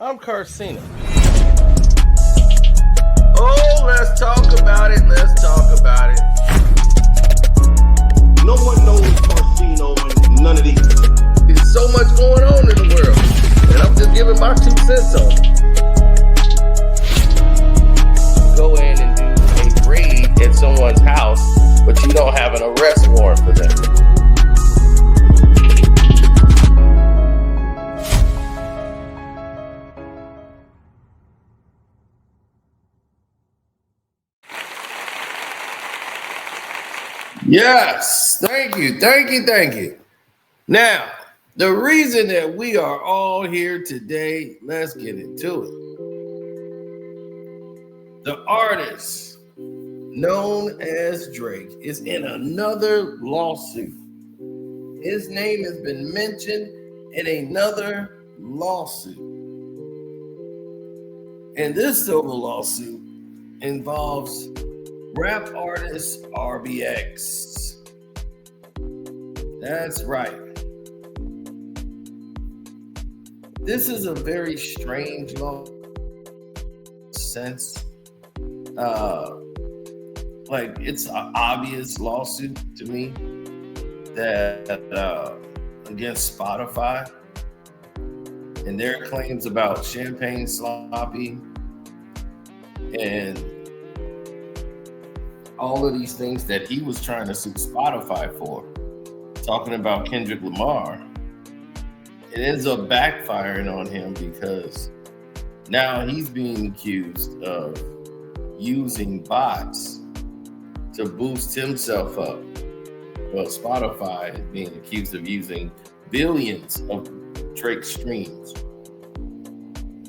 I'm Carcina. Oh, let's talk about it. Let's talk about it. No one knows Carcino and none of these. There's so much going on in the world, and I'm just giving my 2 cents on it. Go in and do a raid at someone's house, but you don't have an arrest warrant for them. Yes, thank you. Now, the reason that we are all here today, let's get into it. The artist known as Drake is in another lawsuit. His name has been mentioned in another lawsuit. And this civil lawsuit involves rap artist RBX. That's right. This is a very strange law sense. Like it's an obvious lawsuit to me that against Spotify and their claims about Champagne Sloppy and all of these things that he was trying to sue Spotify for, talking about Kendrick Lamar. It ends up backfiring on him because now he's being accused of using bots to boost himself up. Well, Spotify is being accused of using billions of Drake streams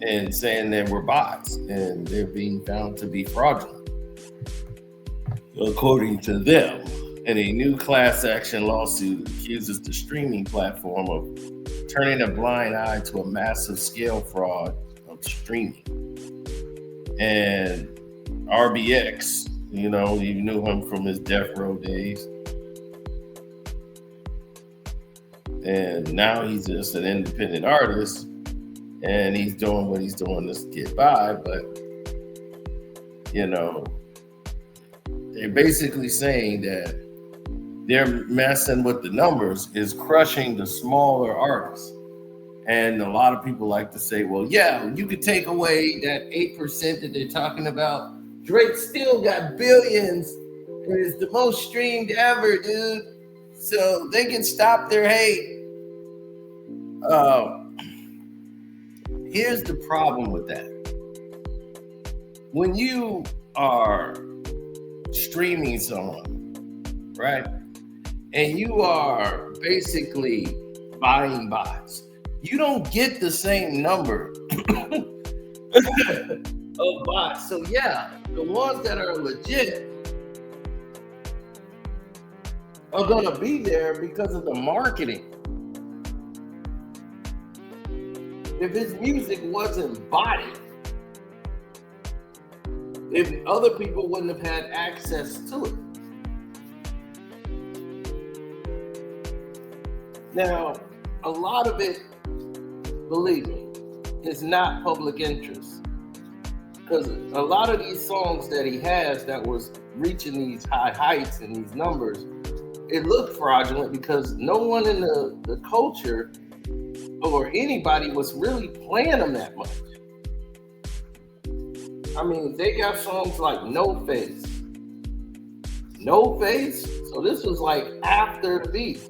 and saying they were bots, and they're being found to be fraudulent, according to them. And a new class action lawsuit accuses the streaming platform of turning a blind eye to a massive scale fraud of streaming. And RBX, you knew him from his Death Row days. And now he's just an independent artist and he's doing what he's doing to get by. But, they're basically saying that they're messing with the numbers is crushing the smaller artists. And a lot of people like to say, well, yeah, you could take away that 8% that they're talking about. Drake still got billions and is the most streamed ever, dude. So they can stop their hate. Here's the problem with that. When you are streaming someone, right? And you are basically buying bots. You don't get the same number of bots. So yeah, the ones that are legit are gonna be there because of the marketing. If his music wasn't botted, if other people wouldn't have had access to it. Now, a lot of it, believe me, is not public interest. Because a lot of these songs that he has that was reaching these high heights and these numbers, it looked fraudulent because no one in the culture or anybody was really playing them that much. I mean, they got songs like No Face. No Face? So this was like after the beat.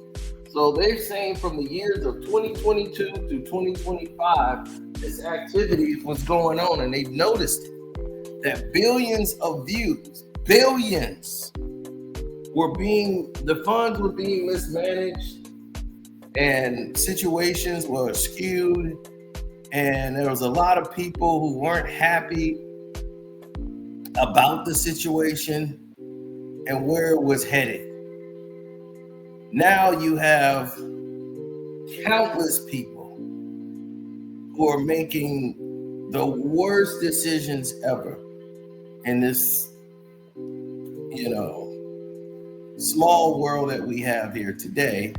So they're saying from the years of 2022 to 2025, this activity was going on, and they've noticed it, that billions of views, the funds were being mismanaged, and situations were skewed, and there was a lot of people who weren't happy about the situation and where it was headed. Now you have countless people who are making the worst decisions ever in this, small world that we have here today,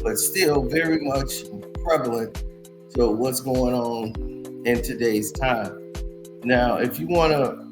but still very much prevalent to what's going on in today's time. Now, if you want to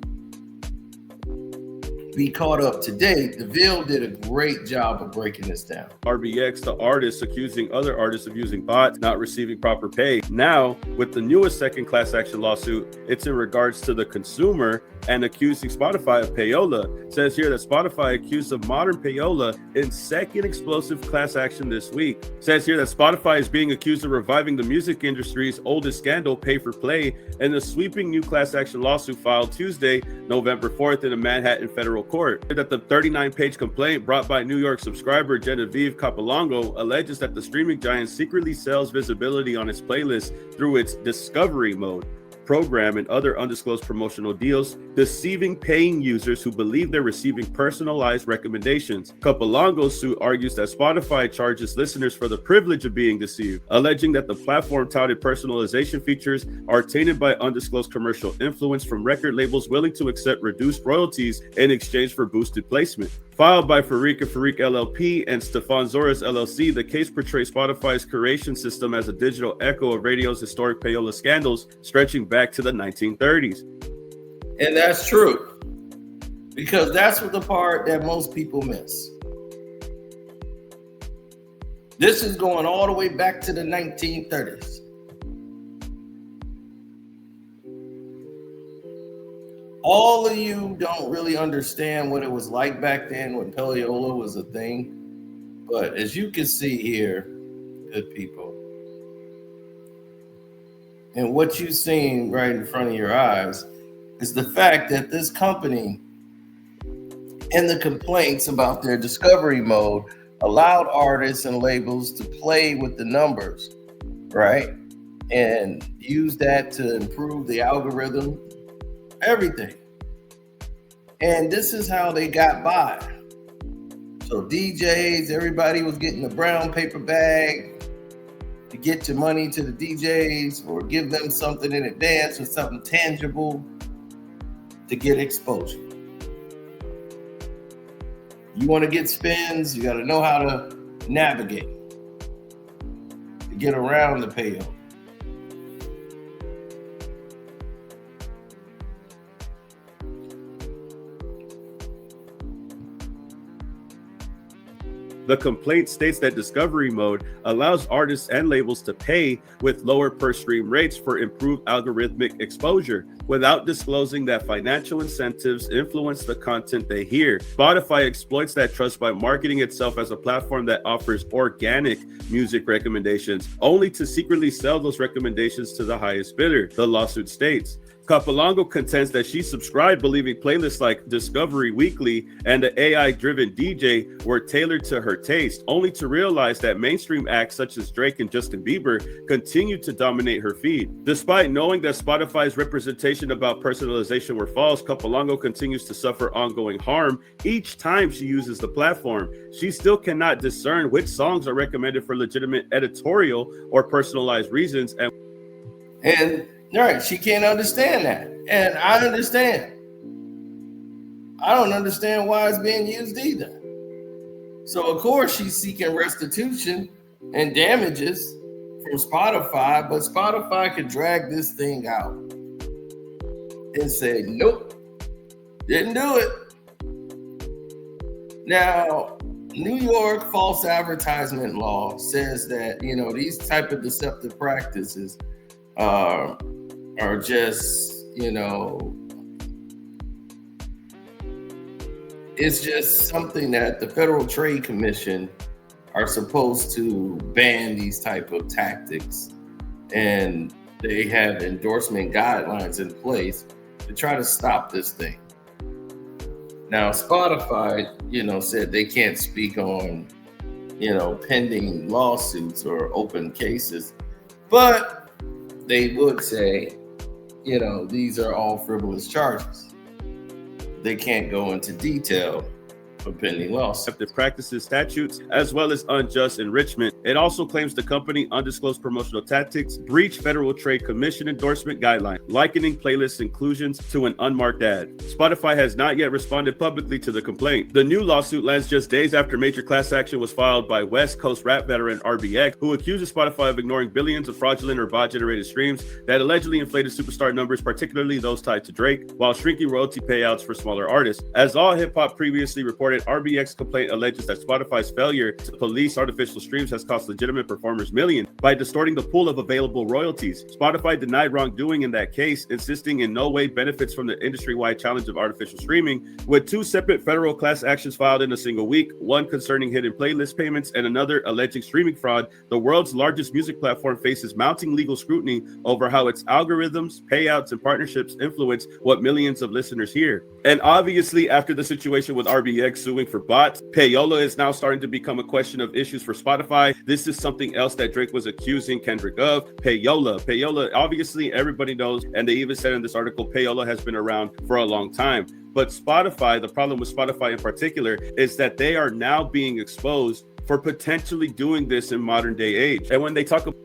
be caught up to date, DeVille did a great job of breaking this down. RBX, the artist, accusing other artists of using bots, not receiving proper pay. Now, with the newest second class action lawsuit, it's in regards to the consumer and accusing Spotify of payola. It says here that Spotify accused of modern payola in second explosive class action this week. It says here that Spotify is being accused of reviving the music industry's oldest scandal, pay for play, in a sweeping new class action lawsuit filed Tuesday, November 4th in a Manhattan federal court. That the 39-page complaint brought by New York subscriber Genevieve Capolongo alleges that the streaming giant secretly sells visibility on its playlist through its discovery mode program and other undisclosed promotional deals, deceiving paying users who believe they're receiving personalized recommendations. Capolongo's suit argues that Spotify charges listeners for the privilege of being deceived, alleging that the platform touted personalization features are tainted by undisclosed commercial influence from record labels willing to accept reduced royalties in exchange for boosted placement. Filed by Farik and Farik LLP and Stefan Zoras LLC, the case portrays Spotify's curation system as a digital echo of radio's historic payola scandals stretching back to the 1930s. And that's true, because that's what the part that most people miss. This is going all the way back to the 1930s. All of you don't really understand what it was like back then when payola was a thing. But as you can see here, good people, and what you've seen right in front of your eyes is the fact that this company and the complaints about their discovery mode allowed artists and labels to play with the numbers, right? And use that to improve the algorithm, everything. And this is how they got by. So DJs, everybody was getting a brown paper bag to get your money to the DJs or give them something in advance or something tangible to get exposure. You want to get spins, you got to know how to navigate to get around the payola. The complaint states that discovery mode allows artists and labels to pay with lower per stream rates for improved algorithmic exposure without disclosing that financial incentives influence the content they hear. Spotify exploits that trust by marketing itself as a platform that offers organic music recommendations, only to secretly sell those recommendations to the highest bidder, the lawsuit states. Capolongo contends that she subscribed believing playlists like Discovery Weekly and the AI-driven DJ were tailored to her taste, only to realize that mainstream acts such as Drake and Justin Bieber continued to dominate her feed. Despite knowing that Spotify's representation about personalization were false, Capolongo continues to suffer ongoing harm each time she uses the platform. She still cannot discern which songs are recommended for legitimate editorial or personalized reasons. And right, she can't understand that. And I understand. I don't understand why it's being used either. So of course she's seeking restitution and damages from Spotify, but Spotify could drag this thing out and say, nope, didn't do it. Now, New York false advertisement law says that, these type of deceptive practices are just, it's just something that the Federal Trade Commission are supposed to ban these type of tactics. And they have endorsement guidelines in place to try to stop this thing. Now, Spotify, said they can't speak on, pending lawsuits or open cases, but they would say, these are all frivolous charges. They can't go into detail for pending lawsuits. Deceptive practices statutes, as well as unjust enrichment. It also claims the company undisclosed promotional tactics, breached Federal Trade Commission endorsement guidelines, likening playlist inclusions to an unmarked ad. Spotify has not yet responded publicly to the complaint. The new lawsuit lands just days after major class action was filed by West Coast rap veteran RBX, who accuses Spotify of ignoring billions of fraudulent or bot-generated streams that allegedly inflated superstar numbers, particularly those tied to Drake, while shrinking royalty payouts for smaller artists. As All Hip Hop previously reported, RBX complaint alleges that Spotify's failure to police artificial streams has cost legitimate performers millions by distorting the pool of available royalties. Spotify denied wrongdoing in that case, insisting in no way benefits from the industry-wide challenge of artificial streaming, with two separate federal class actions filed in a single week, one concerning hidden playlist payments and another alleging streaming fraud. The world's largest music platform faces mounting legal scrutiny over how its algorithms, payouts, and partnerships influence what millions of listeners hear. And obviously, after the situation with RBX suing for bots, payola is now starting to become a question of issues for Spotify. This is something else that Drake was accusing Kendrick of. Payola, obviously everybody knows, and they even said in this article, payola has been around for a long time. But Spotify, the problem with Spotify in particular, is that they are now being exposed for potentially doing this in modern day age. And when they talk about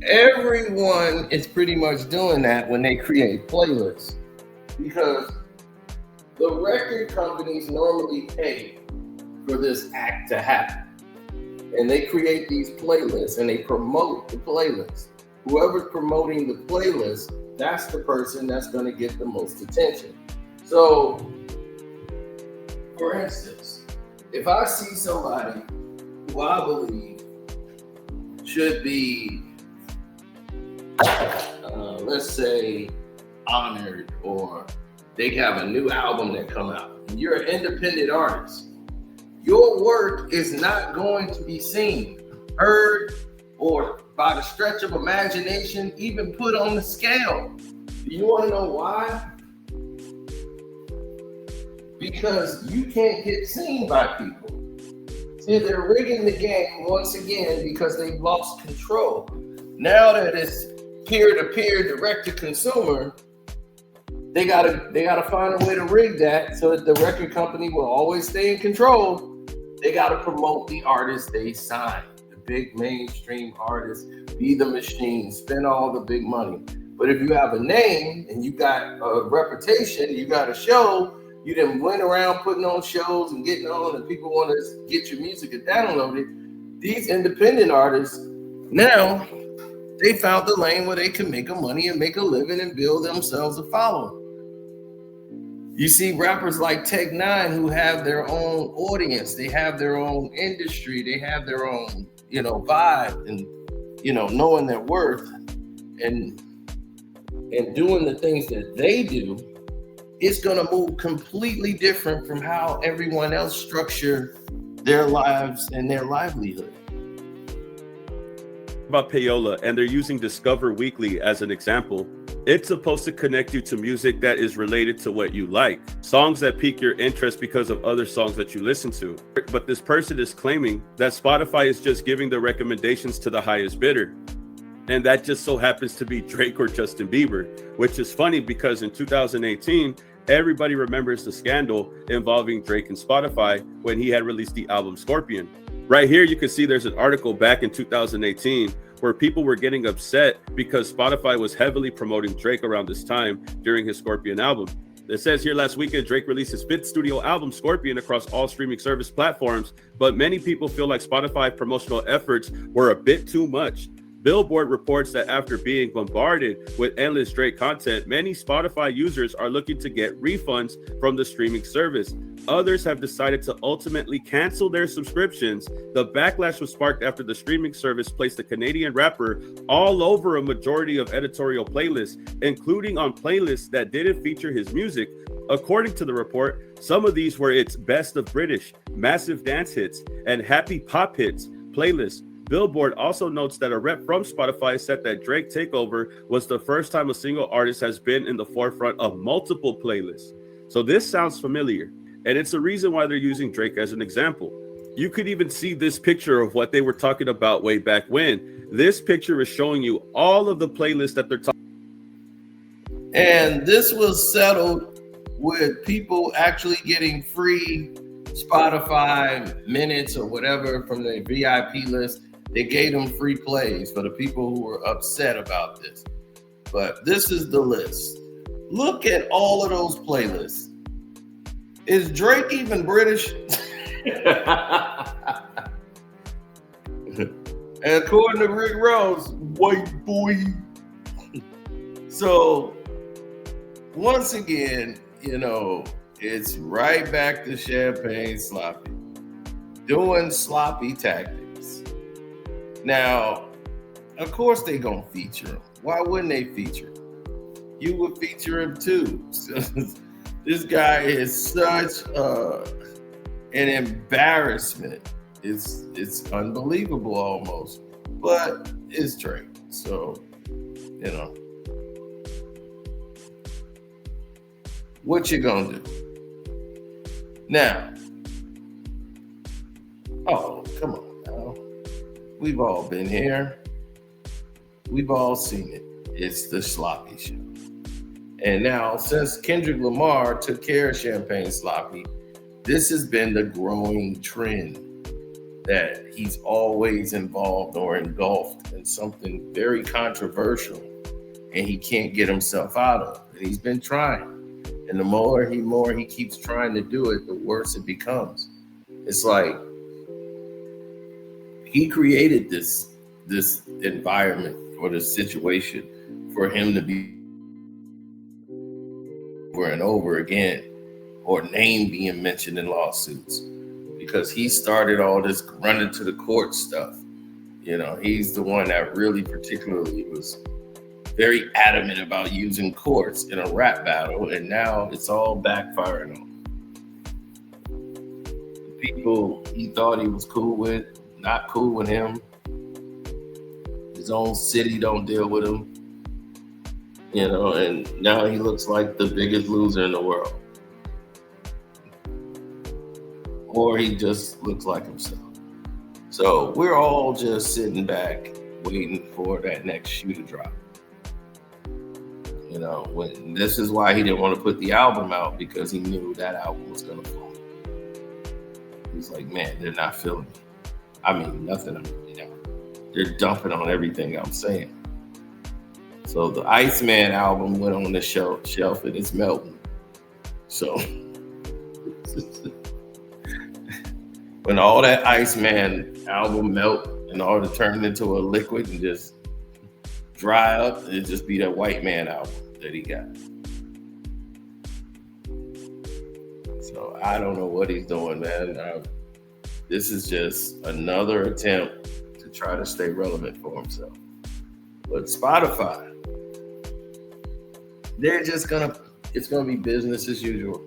everyone is pretty much doing that when they create playlists, because the record companies normally pay for this act to happen. And they create these playlists and they promote the playlist. Whoever's promoting the playlist, that's the person that's going to get the most attention. So, for instance, if I see somebody who I believe should be, let's say, honored, or they have a new album that come out, and you're an independent artist, your work is not going to be seen, heard, or by the stretch of imagination, even put on the scale. Do you want to know why? Because you can't get seen by people. See, they're rigging the game once again because they've lost control. Now that it's peer-to-peer, direct-to-consumer, they gotta find a way to rig that so that the record company will always stay in control. They gotta promote the artists they sign, the big mainstream artists, be the machine, spend all the big money. But if you have a name and you got a reputation, you got a show, you done went around putting on shows and getting on, and people want to get your music and download it. These independent artists, now they found the lane where they can make a money and make a living and build themselves a following. You see rappers like Tech Nine who have their own audience, they have their own industry, they have their own, vibe, and knowing their worth and doing the things that they do. It's going to move completely different from how everyone else structure their lives and their livelihood. About payola, and they're using Discover Weekly as an example. It's supposed to connect you to music that is related to what you like, songs that pique your interest because of other songs that you listen to. But this person is claiming that Spotify is just giving the recommendations to the highest bidder. And that just so happens to be Drake or Justin Bieber, which is funny because in 2018, everybody remembers the scandal involving Drake and Spotify when he had released the album Scorpion. Right here, you can see there's an article back in 2018 where people were getting upset because Spotify was heavily promoting Drake around this time during his Scorpion album. It says here, last weekend, Drake released his 5th studio album, Scorpion, across all streaming service platforms, but many people feel like Spotify promotional efforts were a bit too much. Billboard reports that after being bombarded with endless Drake content, many Spotify users are looking to get refunds from the streaming service. Others have decided to ultimately cancel their subscriptions. The backlash was sparked after the streaming service placed the Canadian rapper all over a majority of editorial playlists, including on playlists that didn't feature his music. According to the report, some of these were its Best of British, Massive Dance Hits, and Happy Pop Hits playlists. Billboard also notes that a rep from Spotify said that Drake Takeover was the first time a single artist has been in the forefront of multiple playlists. So this sounds familiar, and it's a reason why they're using Drake as an example. You could even see this picture of what they were talking about way back when. This picture is showing you all of the playlists that they're talking. And this was settled with people actually getting free Spotify minutes or whatever from the VIP list. They gave them free plays for the people who were upset about this. But this is the list. Look at all of those playlists. Is Drake even British? And according to Rick Ross, white boy. So once again, it's right back to Champagne Sloppy, doing sloppy tactics. Now, of course they gonna feature him. Why wouldn't they feature him? You would feature him too. This guy is such an embarrassment. It's unbelievable almost, but it's Drake. So, what you gonna do? Now, oh, come on now. We've all been here. We've all seen it. It's the sloppy show. And now, since Kendrick Lamar took care of Champagne Sloppy, this has been the growing trend that he's always involved or engulfed in something very controversial and he can't get himself out of. And he's been trying. And the more he keeps trying to do it, the worse it becomes. It's like he created this environment or this situation for him to be over and over again, or name being mentioned in lawsuits, because he started all this running to the court stuff. He's the one that really particularly was very adamant about using courts in a rap battle, and now it's all backfiring on him. People he thought he was cool with, not cool with him. His own city don't deal with him. And now he looks like the biggest loser in the world. Or he just looks like himself. So we're all just sitting back waiting for that next shoe to drop. When this is why he didn't want to put the album out, because he knew that album was going to fall. He's like, man, they're not feeling me. I mean, nothing. They're dumping on everything I'm saying. So the Iceman album went on the shelf and it's melting. So when all that Iceman album melt and all it turned into a liquid and just dry up, it'd just be that White Man album that he got. So I don't know what he's doing, man. This is just another attempt to try to stay relevant for himself. But Spotify, it's gonna be business as usual.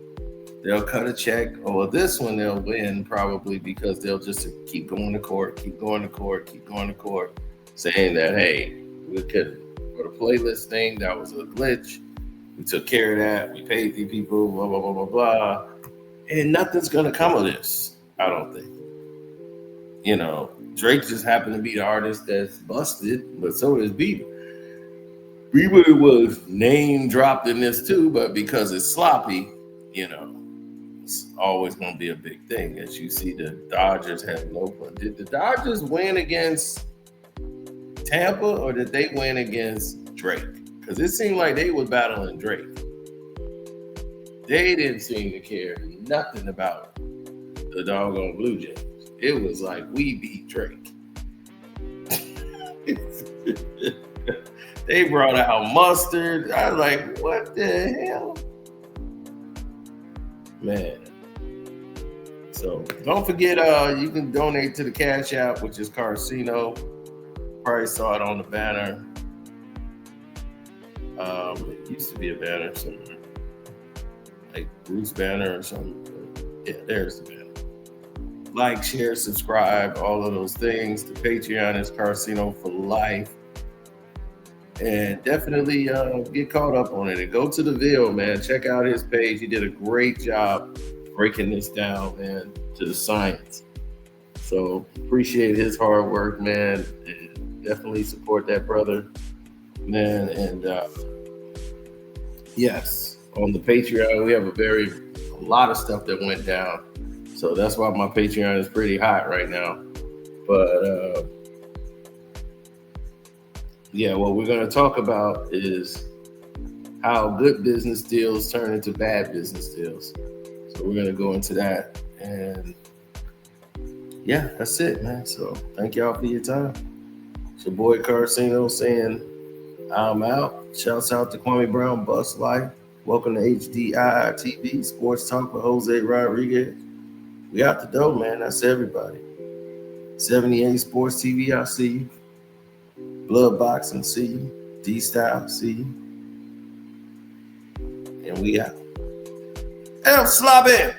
They'll cut a check. Oh, well, this one they'll win probably, because they'll just keep going to court, saying that, hey, we could, for the playlist thing, that was a glitch. We took care of that. We paid the people, blah, blah, blah, blah, blah. And nothing's gonna come of this, I don't think. Drake just happened to be the artist that's busted, but so is Bieber. Bieber was name dropped in this too, but because it's sloppy, it's always going to be a big thing. As you see, the Dodgers have no fun. Did the Dodgers win against Tampa, or did they win against Drake? Because it seemed like they was battling Drake. They didn't seem to care nothing about the doggone Blue Jays. It was like, we beat Drake. They brought out mustard. I was like, what the hell? Man. So don't forget, you can donate to the Cash App, which is Carcino. Probably saw it on the banner. It used to be a banner somewhere, like Bruce Banner or something. Yeah, there's the banner. Like, share, subscribe, all of those things. The Patreon is Carcino for life. And definitely get caught up on it and go to the Ville, man. Check out his page. He did a great job breaking this down, man, to the science. So appreciate his hard work, man. And definitely support that brother, man. And yes, on the Patreon, we have a lot of stuff that went down. So that's why my Patreon is pretty hot right now. But yeah, what we're going to talk about is how good business deals turn into bad business deals. So we're going to go into that. And yeah, that's it, man. So thank y'all for your time. It's your boy Carcino saying I'm out. Shouts out to Kwame Brown, Bust Life. Welcome to HDI TV, Sports Talk with Jose Rodriguez. We out the door, man. That's everybody. 78 Sports TV, I see you. Blood Boxing, see you. D-Style, see you. And we out. El Slabe!